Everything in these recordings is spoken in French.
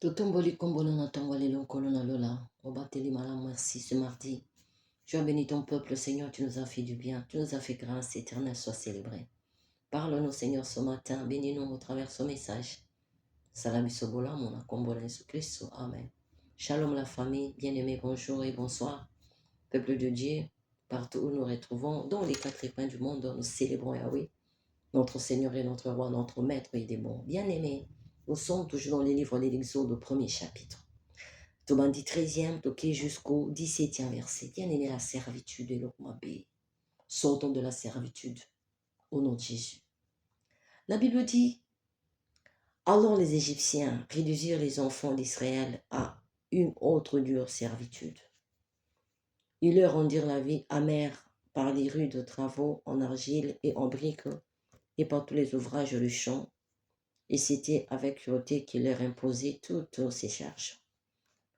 Totomboli kombono na tongoli lonkolo na lola. Obateli malam, merci ce mardi. Tu as béni ton peuple, Seigneur, tu nous as fait du bien, tu nous as fait grâce, éternelle soit célébrée. Parle-nous, Seigneur, ce matin, bénis-nous au travers ce message. Salam Sobola, mon kombola Jésus Christ, Amen. Shalom la famille, bien-aimés, bonjour et bonsoir. Peuple de Dieu, partout où nous retrouvons, dans les quatre coins du monde, nous célébrons Yahweh, notre Seigneur et notre Roi, notre Maître et des bons. Bien-aimés, nous sommes toujours dans les livres de l'Exode au premier chapitre. Tobandi 13e, toqué jusqu'au 17e verset. Bien-aimé, la servitude et l'okmabé. Sortons de la servitude au nom de Jésus. La Bible dit, alors les Égyptiens réduisirent les enfants d'Israël à une autre dure servitude. Ils leur rendirent la vie amère par les rudes travaux en argile et en briques et par tous les ouvrages du champ. Et c'était avec cruauté qu'il leur imposait toutes ces charges.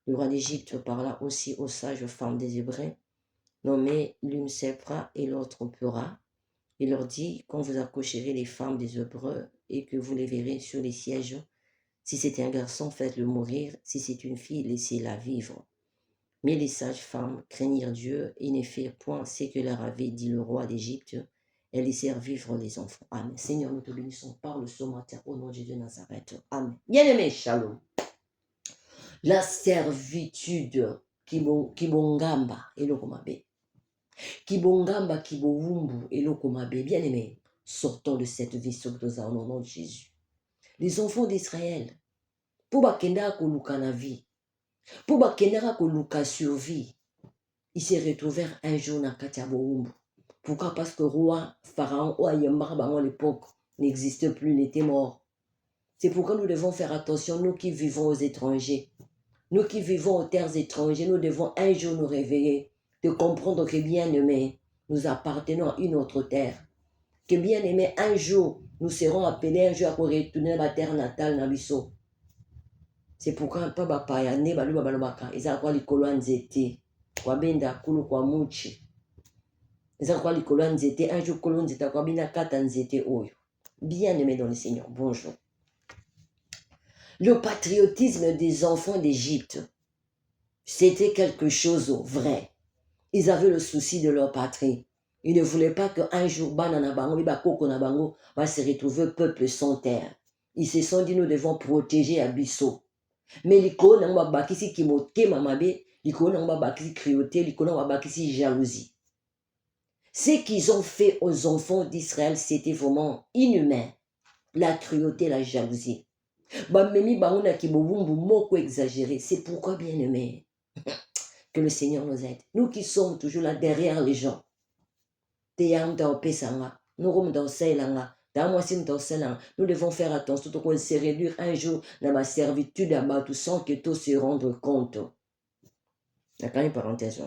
Le roi d'Égypte parla aussi aux sages femmes des Hébreux, nommées l'une Séphra et l'autre Pura. Il leur dit, quand vous accoucherez les femmes des Hébreux et que vous les verrez sur les sièges, si c'est un garçon, faites-le mourir, si c'est une fille, laissez-la vivre. Mais les sages femmes craignirent Dieu et ne firent point ce que leur avait dit le roi d'Égypte, et laissèrent vivre les enfants. Amen. Seigneur, nous te bénissons par le ce matin au nom de Jésus de Nazareth. Amen. Bien-aimé, shalom. La servitude kibongamba elokomabe. Kibongamba kibowumbu elokomabe. Bien-aimé, sortons de cette vie sauteuse au nom de Jésus. Les enfants d'Israël, pour bakenda koluka na vie, pour bakenda koluka survie, ils se retrouvèrent un jour na katiabowumbu. Pourquoi? Parce que roi Pharaon ou Ayembarba à l'époque n'existait plus, il était mort. C'est pourquoi nous devons faire attention, nous qui vivons aux étrangers. Nous qui vivons aux terres étrangères, nous devons un jour nous réveiller, de comprendre que bien-aimés, nous appartenons à une autre terre. Que bien-aimés, un jour, nous serons appelés un jour à retourner à la terre natale, Nabiso. C'est pourquoi un peu bapaya, ne balu babalobaka, ils ont quoi les colons nzete, kwa benda kulu kwa muchi. Ils ont quoi les colons nzete, un jour colons nzete, kwa bina kata nzete oyo. Bien-aimés dans le Seigneur, bonjour. Le patriotisme des enfants d'Égypte, c'était quelque chose de vrai. Ils avaient le souci de leur patrie. Ils ne voulaient pas qu'un jour, Banana Bango, Bakoko Nabango va se retrouver peuple sans terre. Ils se sont dit, nous devons protéger Abisso. Mais l'icône n'a pas bakisi kimote mamabe, l'icône n'a pas bakisi cruauté, l'icône n'a pas bakisi jalousie. Ce qu'ils ont fait aux enfants d'Israël, c'était vraiment inhumain. La cruauté, la jalousie. Bamemi Baouna Kibowumbu moko exagéré. C'est pourquoi, bien aimé, que le Seigneur nous aide. Nous qui sommes toujours là derrière les gens. Nous devons faire attention qu'on se réduire un jour dans ma servitude à Batou sans que tout se rendre compte. D'accord, une parenthèse.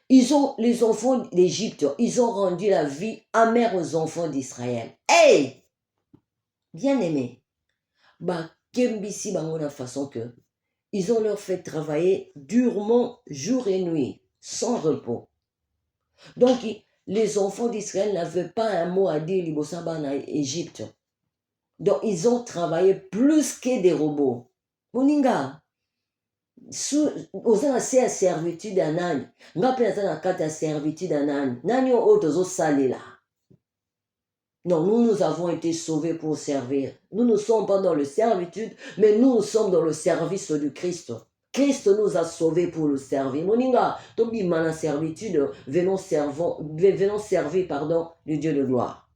Les enfants d'Égypte, ils ont rendu la vie amère aux enfants d'Israël. Hey! Bien aimé. Kembisi bango façon que ils ont leur fait travailler durement jour et nuit, sans repos. Donc, les enfants d'Israël n'avaient pas un mot à dire en Égypte. Donc, ils ont travaillé plus que des robots. Moninga, aux anciens servitude à Nani, n'a servitude à Nani, Nani autres salé là. Non, nous avons été sauvés pour servir. Nous ne sommes pas dans le servitude, mais nous sommes dans le service du Christ. Christ nous a sauvés pour le servir. Moninga, tobi mana servitude, venons servir, le Dieu de gloire.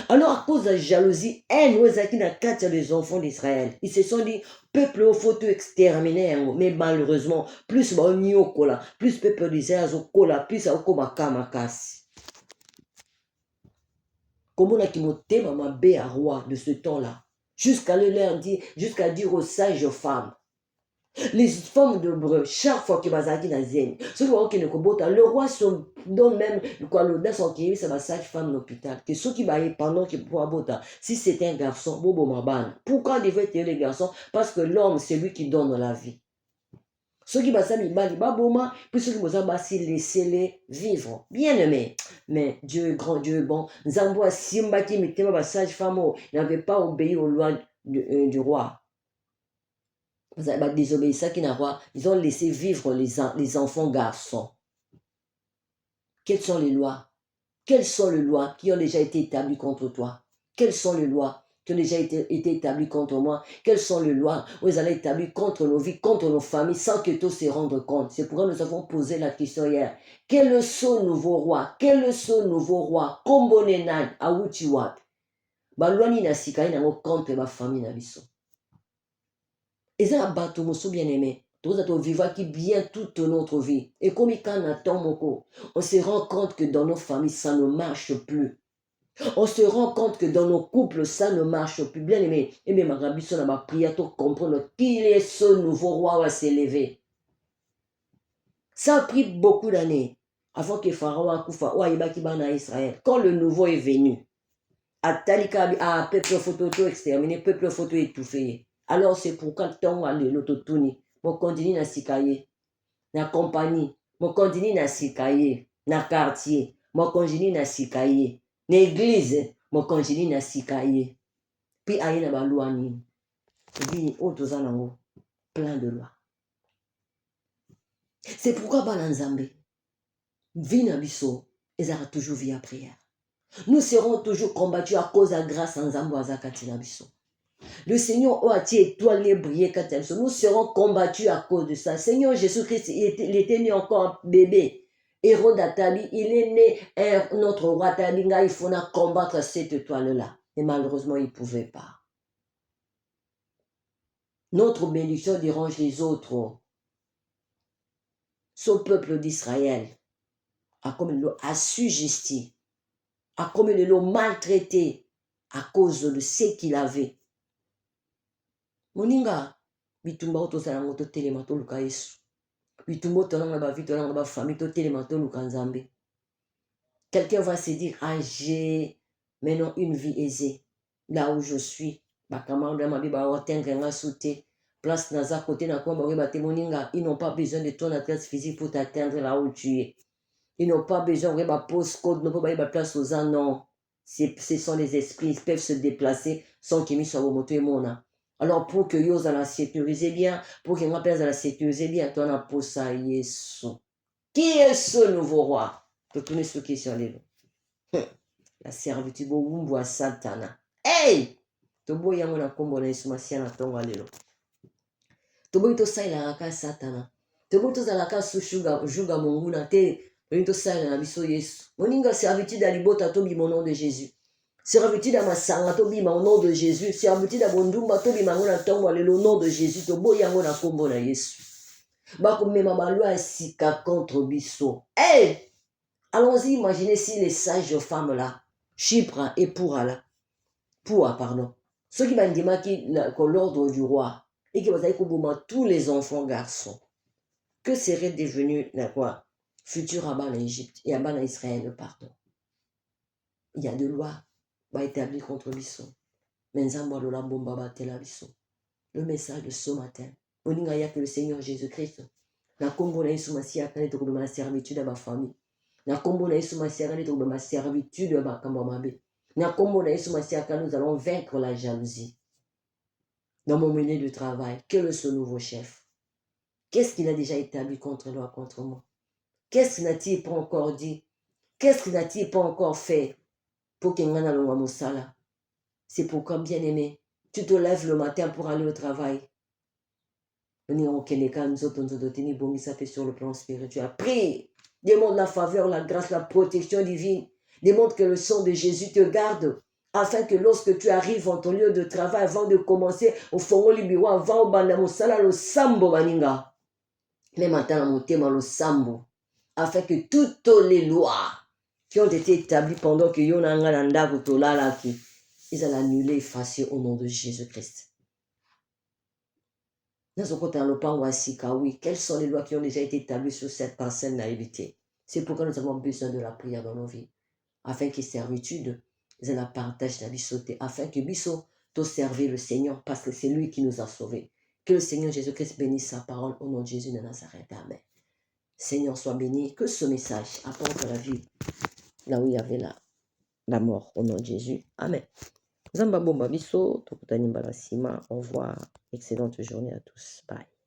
Alors, à cause de la jalousie, les enfants d'Israël, ils se sont dit, peuple, il faut tout exterminer. Mais malheureusement, plus plus peuple d'Israël, plus à comme on a qui monté maman bé à roi de ce temps-là, jusqu'à leur dire, jusqu'à dire aux sages femmes, les femmes de Breu, chaque fois qu'ils bazaki na zen, ceux qui ne kobota, le roi son donne même quoi l'audace en qui ça va sage femme l'hôpital, que ceux qui baillent pendant qu'ils pourra bota, si c'est un garçon, bobo maban. Pourquoi devait tuer les garçons? Parce que l'homme c'est lui qui donne la vie. Ceux qui basent bali baboma, puis ceux qui basent laissez-les vivre. Bien aimé. Mais Dieu est grand, Dieu est bon. Zambo a simba qui mettait ma sage femme, il n'avait pas obéi aux lois du roi. Ils ont laissé vivre les enfants garçons. Quelles sont les lois? Quelles sont les lois qui ont déjà été établies contre toi? Quelles sont les lois qui ont déjà été établies contre moi? Quelles sont les lois où ils allaient établir contre nos vies, contre nos familles, sans que tous se rendent compte? C'est pourquoi nous avons posé la question hier. Quel est ce nouveau roi? Quel est ce nouveau roi? Kombonenan, Awuchiwap. Balwani na sikai na contre ma famille na biso. Et ça, bateau, mon bien-aimé. Tous à vivre qui bien toute notre vie. Et comme il on se rend compte que dans nos familles, ça ne marche plus. On se rend compte que dans nos couples, ça ne marche plus. Bien aimé, et bien, ma rabbi, on a prié pour comprendre qu'il est ce nouveau roi à s'élever. Ça a pris beaucoup d'années avant que Pharaon a koufa ou à Israël. Quand le nouveau est venu, à Talika, à peuple photo exterminé, peuple photo étouffé. Alors c'est pourquoi le temps à l'autotuni. Mon continue na sikaye, na compagnie, mon continue na sikaye, na quartier, mon continue na sikaye, na église, mon continue na sikaye. Puis aïe na ba loi ni. Dit autres en plein de lois. C'est pourquoi Balanzambe, vie biso, ils auront toujours vie à prière. Nous serons toujours combattus à cause de la grâce en Zambo Azakati Nabiso. Le Seigneur a étoilé briller quand nous serons combattus à cause de ça. Seigneur Jésus-Christ, il était né encore bébé. Hérode Atabi, il est né notre roi Tabinga, il faut combattre cette étoile-là. Et malheureusement, il ne pouvait pas. Notre bénédiction dérange les autres. Ce peuple d'Israël a comme il l'a assujetti, a comme il l'a maltraité à cause de ce qu'il avait. Moninga, bitumba otosala ngo totelema toluka Yesu. Bitumba otonanga bavi tolanga ba famille totelema toluka Nzambe. Quelqu'un va se dire, ah, j'ai maintenant une vie aisée. Là où je suis, bakamanda mabi ba atteindre nga sauté. Place naza côté na kwa ba bate moninga, ils n'ont pas besoin de ton adresse physique pour t'atteindre là où tu es. Ils n'ont pas besoin de post code, non pas place aux ans, non. Ce sont les esprits, ils peuvent se déplacer sans qu'ils soient au moto et mona. Alors, pour que vous la sécuriser bien, pour que vous la sécuriser bien, tu as pour ça, Yesu. Qui est ce nouveau roi? Retournez sur qui sur les la servitude, vous à Satana. Hey! Tobo yango na kombo na Yesu masia na tongo alelo. Tobo ito sai la ka Satana. Tobo ito za la ka su juga mungu na te. Tobo sai na biso Yesu. Moninga servitude alibota tobi mon nom de Jésus. Servitude à Masanga, tobima au nom de Jésus. Servitude à Bondumba, tobima au nom de Jésus. Tobo yango na kombo na Yesu. Bakomema balwa sika contre biso. Hey! Allons-y, imaginez si les sages femmes là, Chypre et Poura, pardon. Ceux qui m'ont dit que l'ordre du roi et qui vont aller tous les enfants garçons. Que serait devenu quoi? Futur Abba en Égypte et Abba en Israël, pardon. Il y a des lois établi contre Bisso. Le message de ce matin. On dit que le Seignor Jésus-Christ. Na kombo na Yesu Masia kane to ma servitude à ma famille. Na kombo na Yesu Masia kane to ma servitude à ma kamamabe. Na kombo na Yesu Masia kane nous allons vaincre la jalousie. Dans mon milieu de travail, quel est ce nouveau chef? Qu'est-ce qu'il a déjà établi contre toi, contre moi? Qu'est-ce qu'il n'a-t-il pas encore dit? Qu'est-ce qu'il n'a-t-il pas encore fait? Pour qu'il n'ait pas mosala. C'est pourquoi, bien-aimé, tu te lèves le matin pour aller au travail. Sur le plan spirituel. Prie, demande la faveur, la grâce, la protection divine. Demande que le sang de Jésus te garde, afin que lorsque tu arrives en ton lieu de travail, avant de commencer au fongo libiwa, avant au bandamosala, le sambo baninga. Même maintenant, le sambo. Afin que toutes les lois qui ont été établies pendant que Yonanga Nanda Kutola, ils allaient annuler, effacer au nom de Jésus-Christ. Oui, quelles sont les lois qui ont déjà été établies sur cette parcelle naïveté? C'est pourquoi nous avons besoin de la prière dans nos vies. Afin que servitude, ils la partagent la bissoté. Afin que bisso, tu serves le Seigneur parce que c'est lui qui nous a sauvés. Que le Seigneur Jésus-Christ bénisse sa parole au nom de Jésus de Nazareth. Amen. Seigneur, sois béni. Que ce message apporte la vie là où il y avait la mort au nom de Jésus. Amen. Zamba bomba biso, tokutani mbala nsima. Au revoir. Excellente journée à tous. Bye.